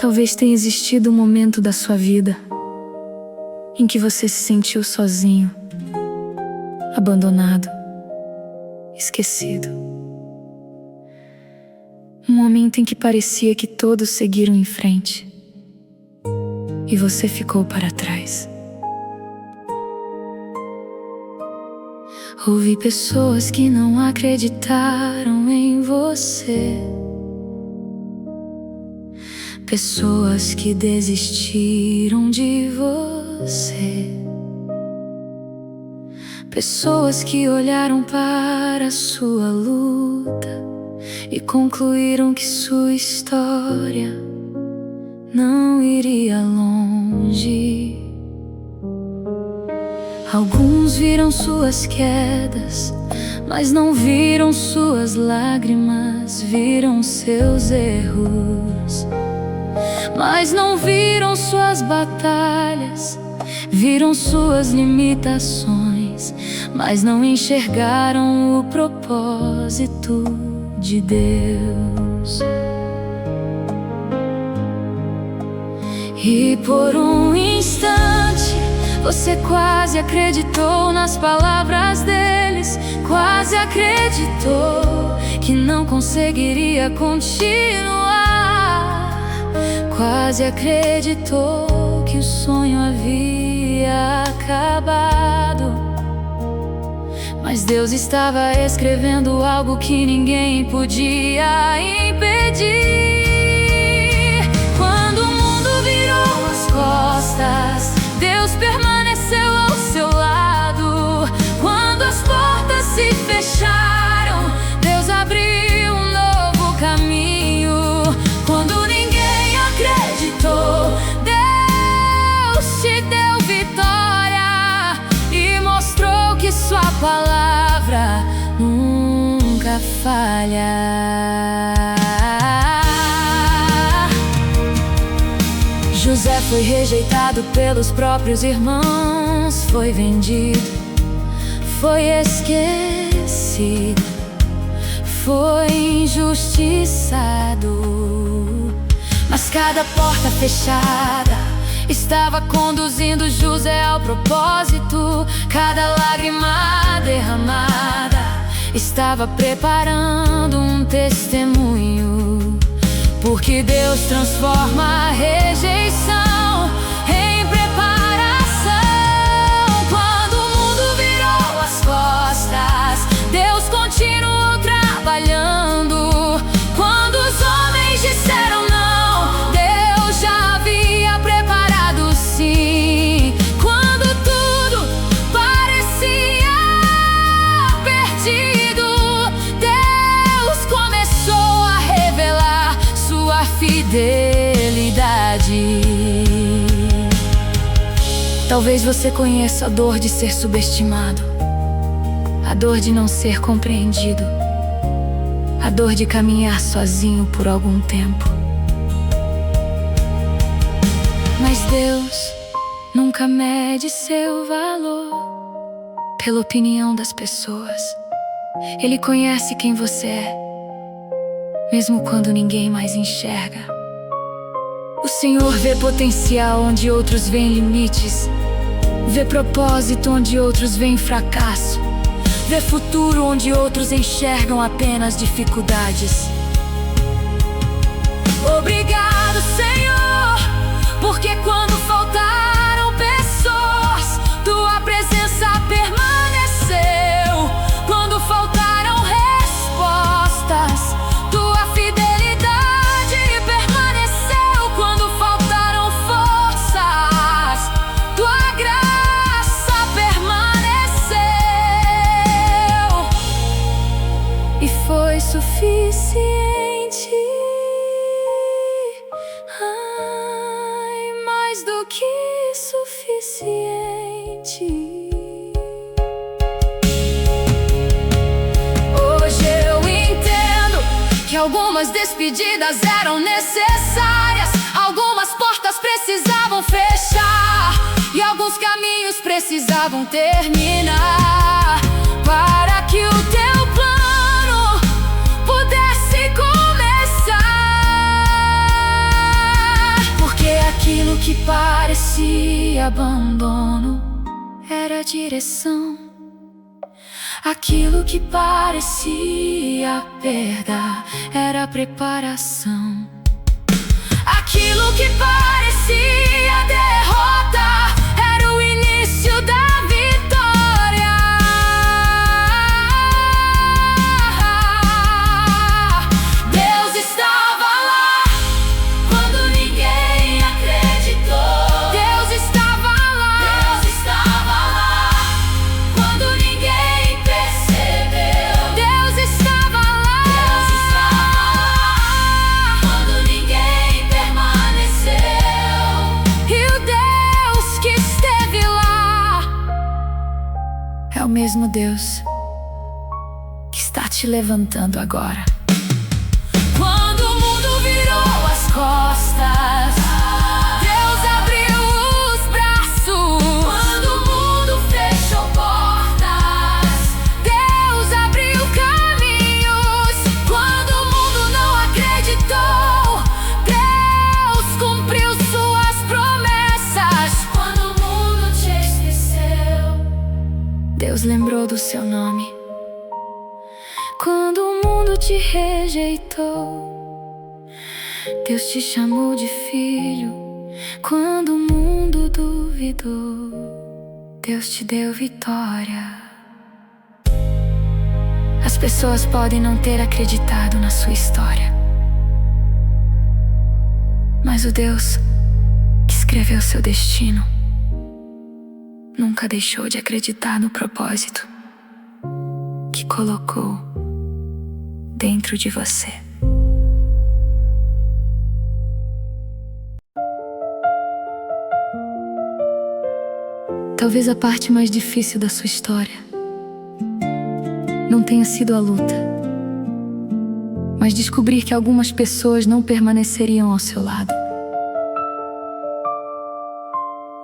Talvez tenha existido um momento da sua vida em que você se sentiu sozinho, abandonado, esquecido. Um momento em que parecia que todos seguiram em frente e você ficou para trás. Houve pessoas que não acreditaram em você, pessoas que desistiram de você, pessoas que olharam para sua luta e concluíram que sua história não iria longe. Alguns viram suas quedas, mas não viram suas lágrimas. Viram seus erros, mas não viram suas batalhas. Viram suas limitações, mas não enxergaram o propósito de Deus. E por um instante você quase acreditou nas palavras deles, quase acreditou que não conseguiria continuar, quase acreditou que o sonho havia acabado. Mas Deus estava escrevendo algo que ninguém podia impedir. Quando o mundo virou as costas, Deus permaneceu ao seu lado. Quando as portas se fecharam, Deus abriu um novo caminho. Quando ninguém acreditou, Deus te deu vitória e mostrou que sua palavra nunca falha. José foi rejeitado pelos próprios irmãos, foi vendido, foi esquecido, foi injustiçado. Mas cada porta fechada estava conduzindo José ao propósito. Cada lágrima derramada estava preparando um testemunho. Porque Deus transforma a rejeição em preparação. Quando o mundo virou as costas, Deus continuou trabalhando. Quando os homens disseram não, Deus já havia preparado sim. Quando tudo parecia perdido, Deus começou a revelar sua fidelidade. Talvez você conheça a dor de ser subestimado, a dor de não ser compreendido, a dor de caminhar sozinho por algum tempo. Mas Deus nunca mede seu valor pela opinião das pessoas. Ele conhece quem você é, mesmo quando ninguém mais enxerga. O Senhor vê potencial onde outros veem limites, vê propósito onde outros veem fracasso, vê futuro onde outros enxergam apenas dificuldades. Obrigado, Senhor, porque quando faltaram pessoas, tua presença permaneceu. Quando faltaram respostas, tua fidelidade permaneceu. Quando faltaram forças, tua graça permaneceu. E foi suficiente, ai, mais do que suficiente. Algumas despedidas eram necessárias, algumas portas precisavam fechar e alguns caminhos precisavam terminar para que o teu plano pudesse começar. que parecia abandono era direção. Aquilo que parecia perda era preparação. Aquilo que parecia derrota era o início da vitória. Deus estava lá quando ninguém acreditou. Deus estava lá. Deus estava lá quando ninguém percebeu. Deus estava lá. Deus estava lá quando ninguém permaneceu. E o Deus que esteve lá é o mesmo Deus que está te levantando agora. Quando o mundo virou as costas, Deus abriu os braços. Quando o mundo fechou portas, Deus abriu caminhos. Quando o mundo não acreditou, Deus cumpriu suas promessas. Quando o mundo te esqueceu, Deus lembrou do seu nome. Quando o mundo te rejeitou, Deus te chamou de filho. Quando o mundo duvidou, Deus te deu vitória. As pessoas podem não ter acreditado na sua história, mas o Deus que escreveu seu destino nunca deixou de acreditar no propósito que colocou dentro de você. Talvez a parte mais difícil da sua história não tenha sido a luta, mas descobrir que algumas pessoas não permaneceriam ao seu lado.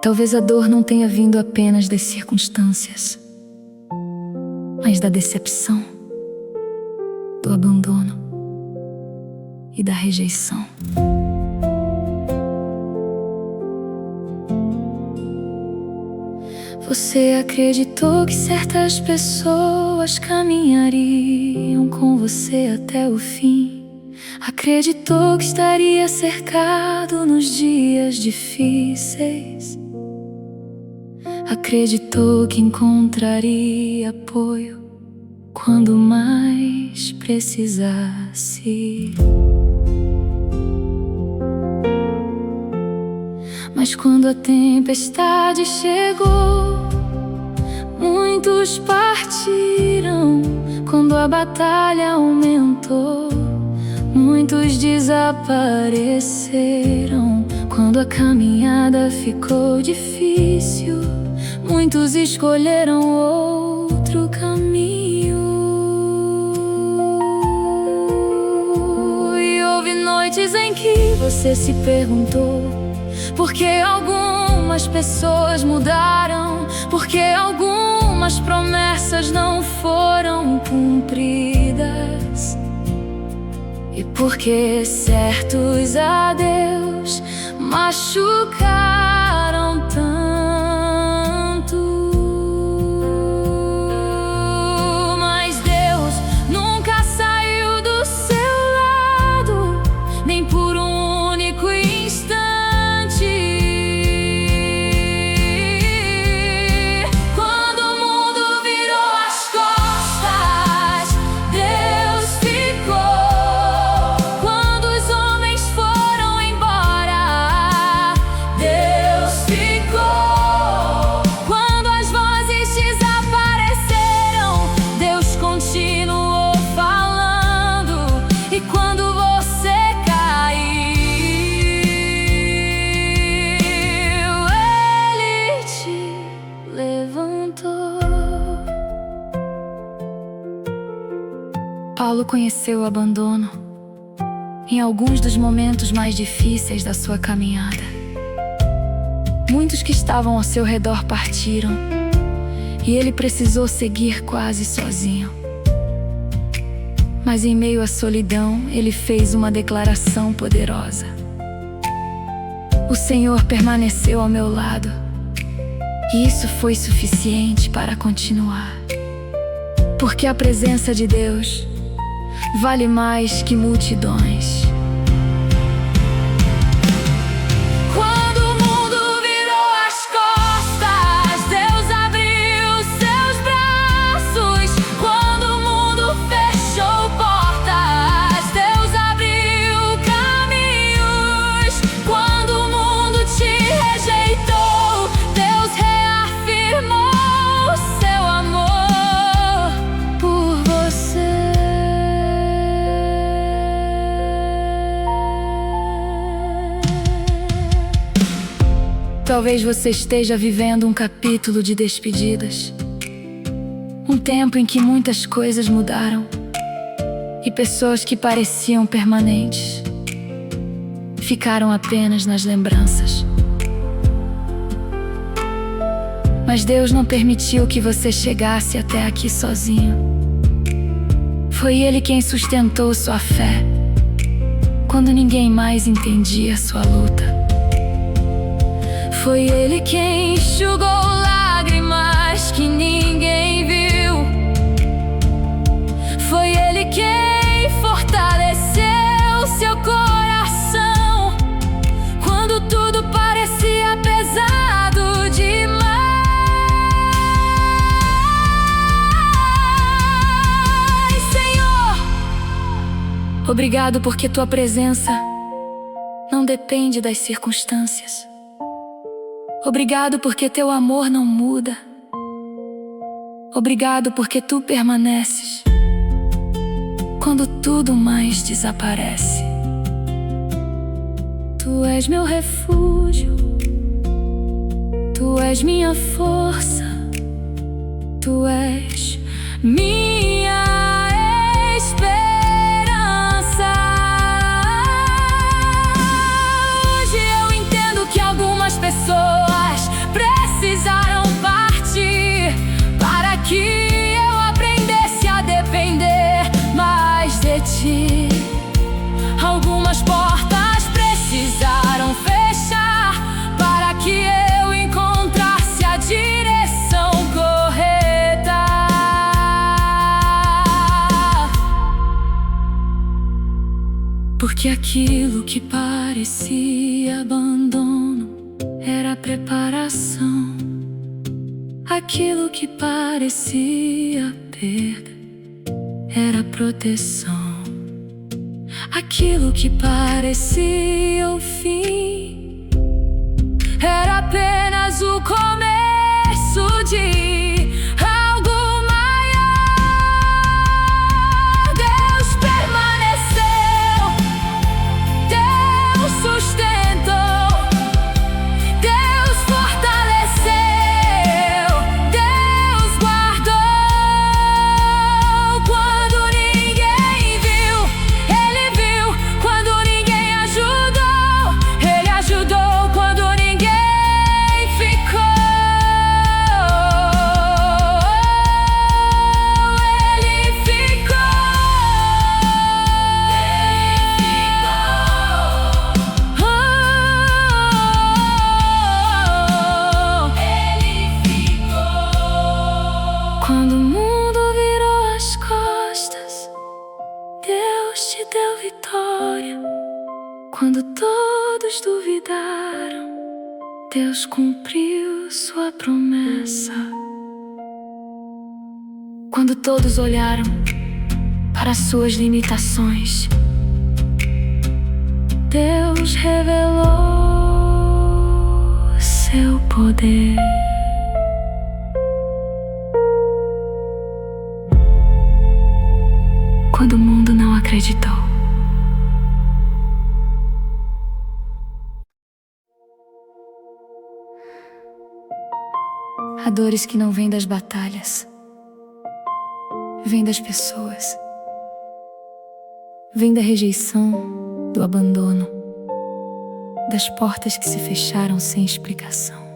Talvez a dor não tenha vindo apenas das circunstâncias, mas da decepção, do abandono e da rejeição. Você acreditou que certas pessoas caminhariam com você até o fim. Acreditou que estaria cercado nos dias difíceis. Acreditou que encontraria apoio quando mais precisasse. Mas quando a tempestade chegou, muitos partiram. Quando a batalha aumentou, muitos desapareceram. Quando a caminhada ficou difícil, muitos escolheram outro caminho. E houve noites em que você se perguntou por que algumas pessoas mudaram, por que algumas promessas não foram cumpridas, e por que certos adeus machucaram tanto. Mas Deus nunca saiu do seu lado, nem por um único instante. Quando o mundo virou as costas, Deus ficou. Quando os homens foram embora, Deus ficou. Quando as vozes desapareceram, Deus continuou falando. E quando você caiu, Ele te levantou. Paulo conheceu o abandono em alguns dos momentos mais difíceis da sua caminhada. Muitos que estavam ao seu redor partiram e ele precisou seguir quase sozinho. Mas em meio à solidão, ele fez uma declaração poderosa: o Senhor permaneceu ao meu lado, e isso foi suficiente para continuar. Porque a presença de Deus vale mais que multidões. Quando o mundo virou as costas, Deus abriu seus braços. Quando o mundo fechou portas, Deus abriu caminhos. Quando o mundo te rejeitou, Deus reafirmou seu amor por você. Talvez você esteja vivendo um capítulo de despedidas, um tempo em que muitas coisas mudaram e pessoas que pareciam permanentes ficaram apenas nas lembranças. Mas Deus não permitiu que você chegasse até aqui sozinho. Foi Ele quem sustentou sua fé quando ninguém mais entendia sua luta. Foi Ele quem enxugou lágrimas que ninguém viu. Foi Ele quem fortaleceu seu coração quando tudo parecia pesado demais. Senhor, obrigado porque tua presença não depende das circunstâncias. Obrigado porque teu amor não muda. Obrigado porque tu permaneces quando tudo mais desaparece. Tu és meu refúgio, tu és minha força, tu és minha esperança. Hoje eu entendo que algumas pessoas precisaram partir para que eu aprendesse a depender mais de ti. Algumas portas precisaram fechar para que eu encontrasse a direção correta. Porque aquilo que parecia abandono era preparação. Aquilo que parecia perda era proteção. Aquilo que parecia o fim era apenas o começo de algo maior. Deus permaneceu, Deus sustentou, Deus fortaleceu, Deus guardou. Quando ninguém viu, Ele viu. Quando ninguém ajudou, Ele ajudou. Quando ninguém ficou, Ele ficou. Quando o mundo virou as costas, Deus te deu vitória. Quando todos duvidaram, Deus cumpriu sua promessa. Quando todos olharam para suas limitações, Deus revelou seu poder. Quando o mundo não acreditou, há dores que não vêm das batalhas, vêm das pessoas, vêm da rejeição, do abandono, das portas que se fecharam sem explicação.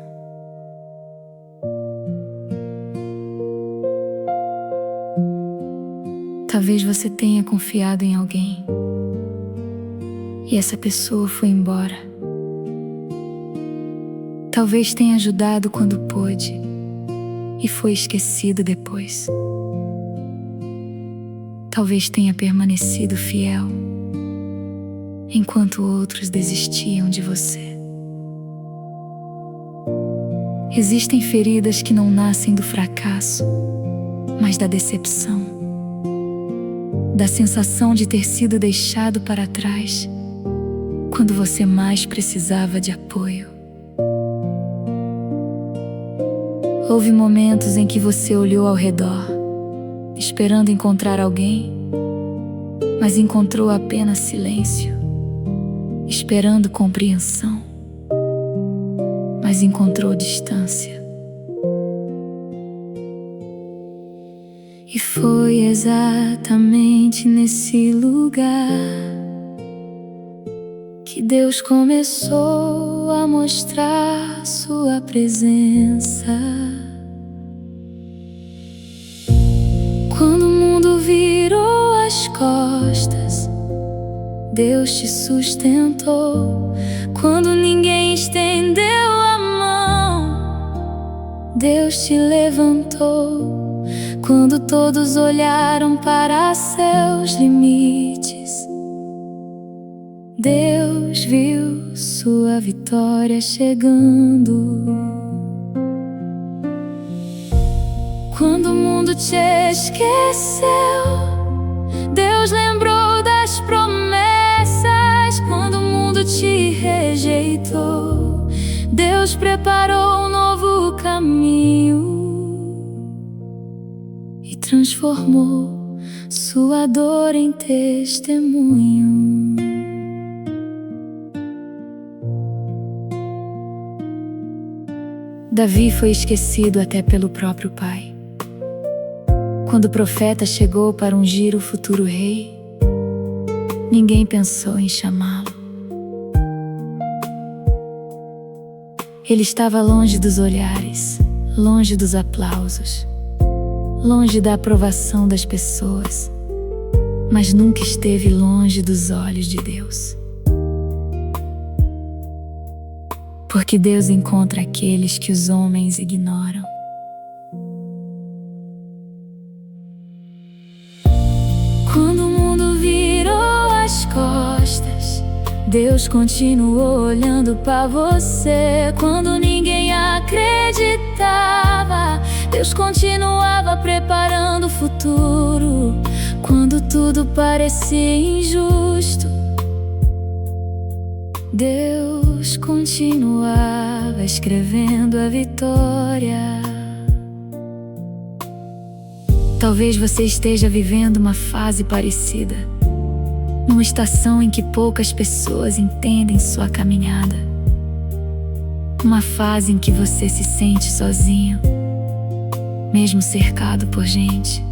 Talvez você tenha confiado em alguém e essa pessoa foi embora. Talvez tenha ajudado quando pôde e foi esquecido depois. Talvez tenha permanecido fiel enquanto outros desistiam de você. Existem feridas que não nascem do fracasso, mas da decepção, da sensação de ter sido deixado para trás quando você mais precisava de apoio. Houve momentos em que você olhou ao redor, esperando encontrar alguém, mas encontrou apenas silêncio, esperando compreensão, mas encontrou distância. E foi exatamente nesse lugar que Deus começou a mostrar sua presença. Quando o mundo virou as costas, Deus te sustentou. Quando ninguém estendeu a mão, Deus te levantou. Quando todos olharam para seus limites, Deus viu sua vitória chegando. Quando o mundo te esqueceu, Deus lembrou das promessas. Quando o mundo te rejeitou, Deus preparou um novo caminho e transformou sua dor em testemunho. Davi foi esquecido até pelo próprio pai. Quando o profeta chegou para ungir o futuro rei, ninguém pensou em chamá-lo. Ele estava longe dos olhares, longe dos aplausos, longe da aprovação das pessoas, mas nunca esteve longe dos olhos de Deus. Porque Deus encontra aqueles que os homens ignoram. Quando o mundo virou as costas, Deus continuou olhando para você. Quando ninguém acreditava, Deus continuava preparando o futuro. Quando tudo parecia injusto, Deus continuava escrevendo a vitória. Talvez você esteja vivendo uma fase parecida, numa estação em que poucas pessoas entendem sua caminhada, uma fase em que você se sente sozinho, mesmo cercado por gente.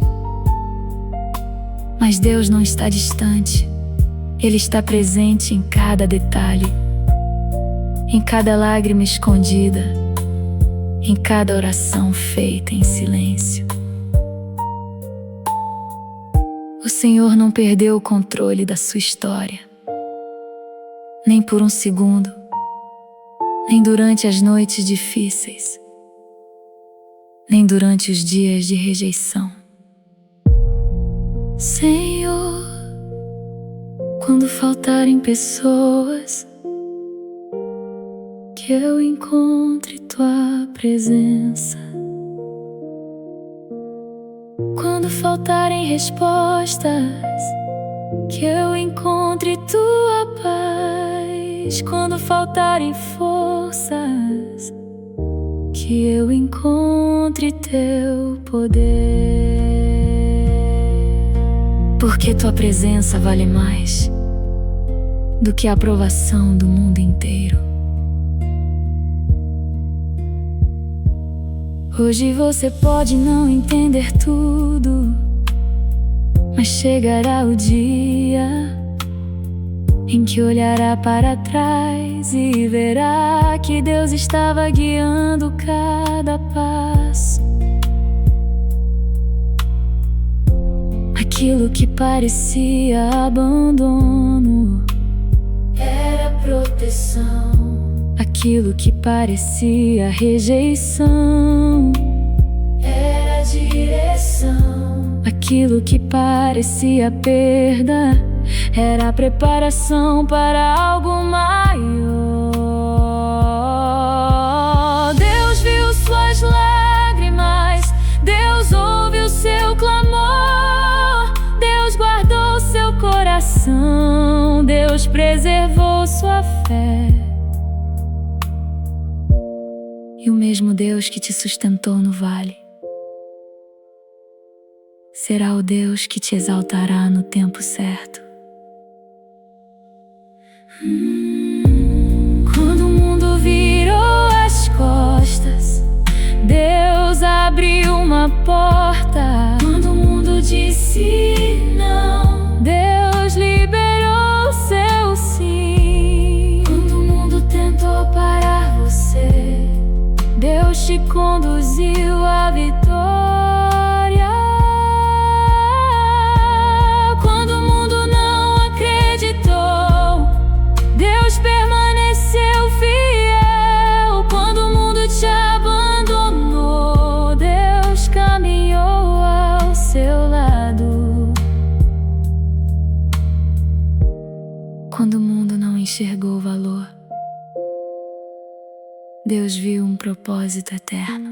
Mas Deus não está distante. Ele está presente em cada detalhe, em cada lágrima escondida, em cada oração feita em silêncio. O Senhor não perdeu o controle da sua história, nem por um segundo, nem durante as noites difíceis, nem durante os dias de rejeição. Senhor, quando faltarem pessoas, que eu encontre tua presença. Quando faltarem respostas, que eu encontre tua paz. Quando faltarem forças, que eu encontre teu poder. Porque tua presença vale mais do que a aprovação do mundo inteiro. Hoje você pode não entender tudo, mas chegará o dia em que olhará para trás e verá que Deus estava guiando cada passo. Aquilo que parecia abandono era proteção. Aquilo que parecia rejeição era direção. Aquilo que parecia perda era preparação para algo maior. Deus viu suas lágrimas, Deus ouviu seu clamor, Deus guardou seu coração, Deus preservou sua fé. E o mesmo Deus que te sustentou no vale será o Deus que te exaltará no tempo certo. Quando o mundo virou as costas, Deus abriu uma porta. Quando o mundo disse não, Deus liberou seu sim. Quando o mundo tentou parar você, Deus te conduziu à vitória. Quando o mundo não acreditou, Deus permaneceu fiel. Quando o mundo te abandonou, Deus caminhou ao seu lado. Quando o mundo não enxergou valor, Deus viu um propósito eterno.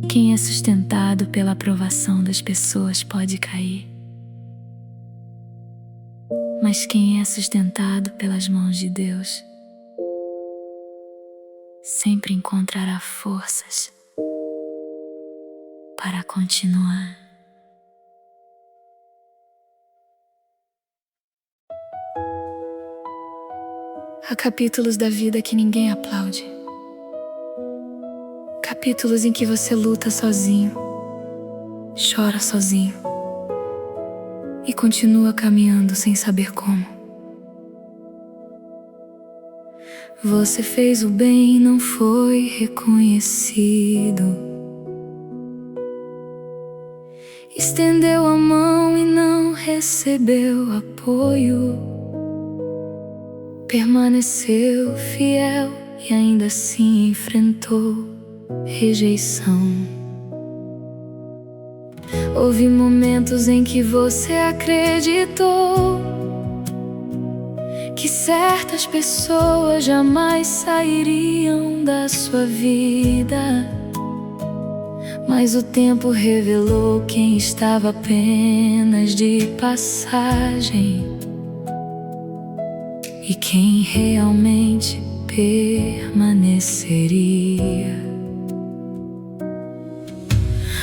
Quem é sustentado pela aprovação das pessoas pode cair, mas quem é sustentado pelas mãos de Deus sempre encontrará forças para continuar. Há capítulos da vida que ninguém aplaude. Capítulos em que você luta sozinho, chora sozinho e continua caminhando sem saber como. Você fez o bem e não foi reconhecido. Estendeu a mão e não recebeu apoio. Permaneceu fiel e ainda assim enfrentou rejeição. Houve momentos em que você acreditou que certas pessoas jamais sairiam da sua vida, mas o tempo revelou quem estava apenas de passagem e quem realmente permaneceria.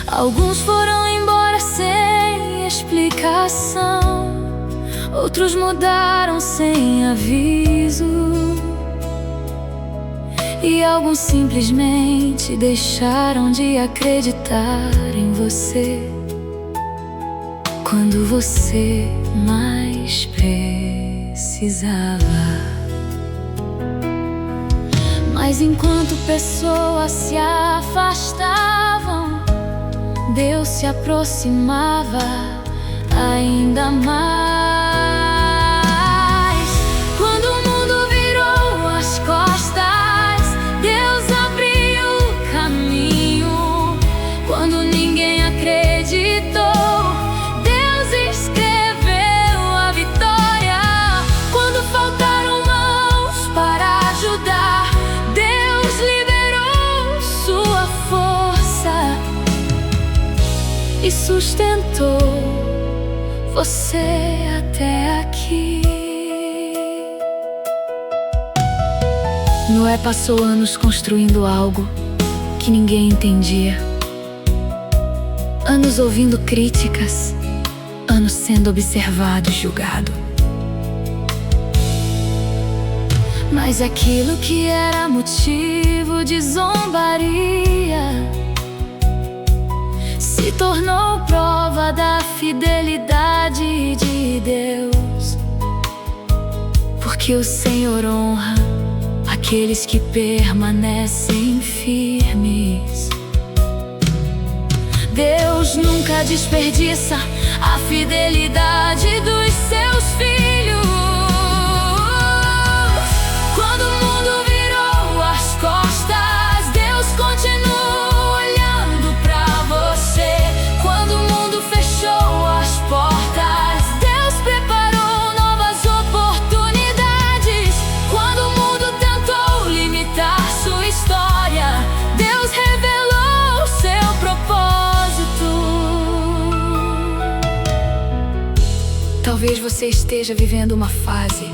Alguns foram embora sem explicação, outros mudaram sem aviso, e alguns simplesmente deixaram de acreditar em você quando você mais precisava. Mas enquanto pessoas se afastavam, Deus se aproximava ainda mais. Quando o mundo virou as costas, Deus abriu o caminho. Quando ninguém acreditou, Deus escreveu a vitória. Quando faltaram mãos para ajudar, Deus liberou sua força e sustentou você até aqui. Noé passou anos construindo algo que ninguém entendia, anos ouvindo críticas, anos sendo observado e julgado. Mas aquilo que era motivo de zombaria se tornou prova da fidelidade de Deus, porque o Senhor honra aqueles que permanecem firmes. Deus nunca desperdiça a fidelidade dos seus filhos. Talvez você esteja vivendo uma fase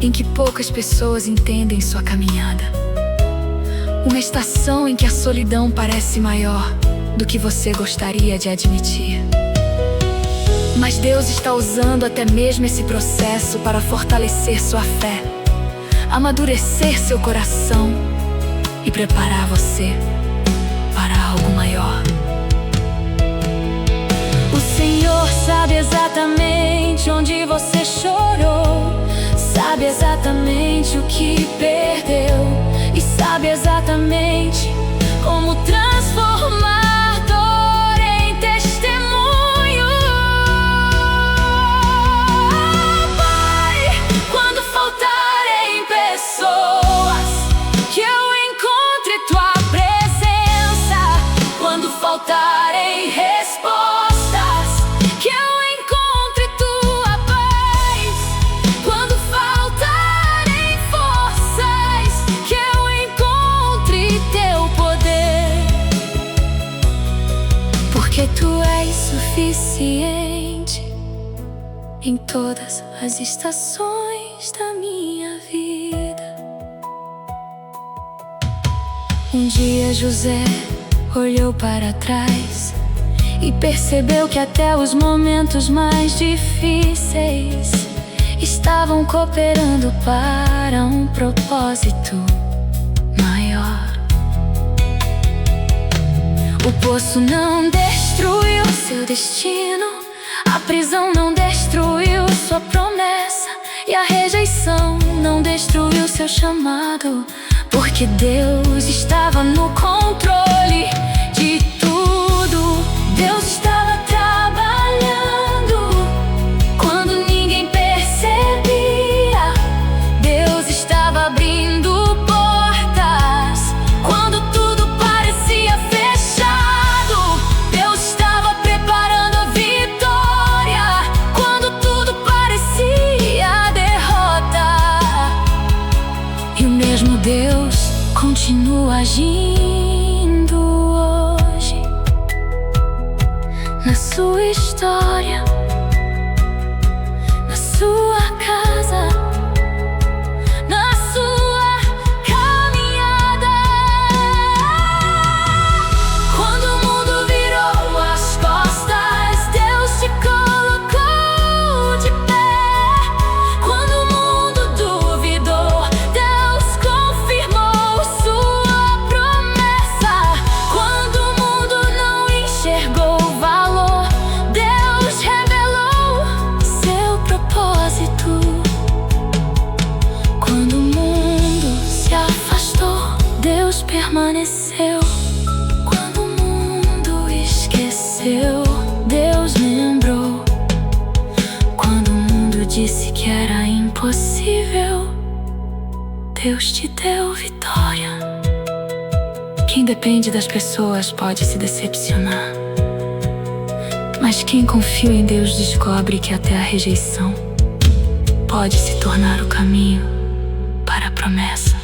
em que poucas pessoas entendem sua caminhada. Uma estação em que a solidão parece maior do que você gostaria de admitir. Mas Deus está usando até mesmo esse processo para fortalecer sua fé, amadurecer seu coração e preparar você para algo maior. O Senhor sabe exatamente onde você chorou, sabe exatamente o que perdeu e sabe exatamente como transformar dor em testemunho. Pai, quando faltarem pessoas, que eu encontre tua presença. Quando faltarem respostas, que eu encontre tua paz. Quando faltarem forças, que eu encontre teu poder. Porque tu és suficiente em todas as estações da minha vida. Um dia José olhou para trás e percebeu que até os momentos mais difíceis estavam cooperando para um propósito maior. O poço não destruiu seu destino, a prisão não destruiu sua promessa, e a rejeição não destruiu seu chamado, porque Deus estava no controle de tudo. Deus estava trabalhando quando ninguém percebia. Deus estava abrindo portas quando tudo parecia fechado. Deus estava preparando a vitória quando tudo parecia derrota. E o mesmo Deus continua agindo hoje na sua história, na sua casa, na sua caminhada. Quando o mundo virou as costas, Deus te colocou de pé. Quando o mundo duvidou, Deus confirmou sua promessa. Quando o mundo não enxergou o valor, Deus revelou seu propósito. Quando o mundo se afastou, Deus permaneceu. Quando o mundo esqueceu, Deus lembrou. Quando o mundo disse que era impossível, Deus te deu vitória. Quem depende das pessoas pode se decepcionar, mas quem confia em Deus descobre que até a rejeição pode se tornar o caminho para a promessa.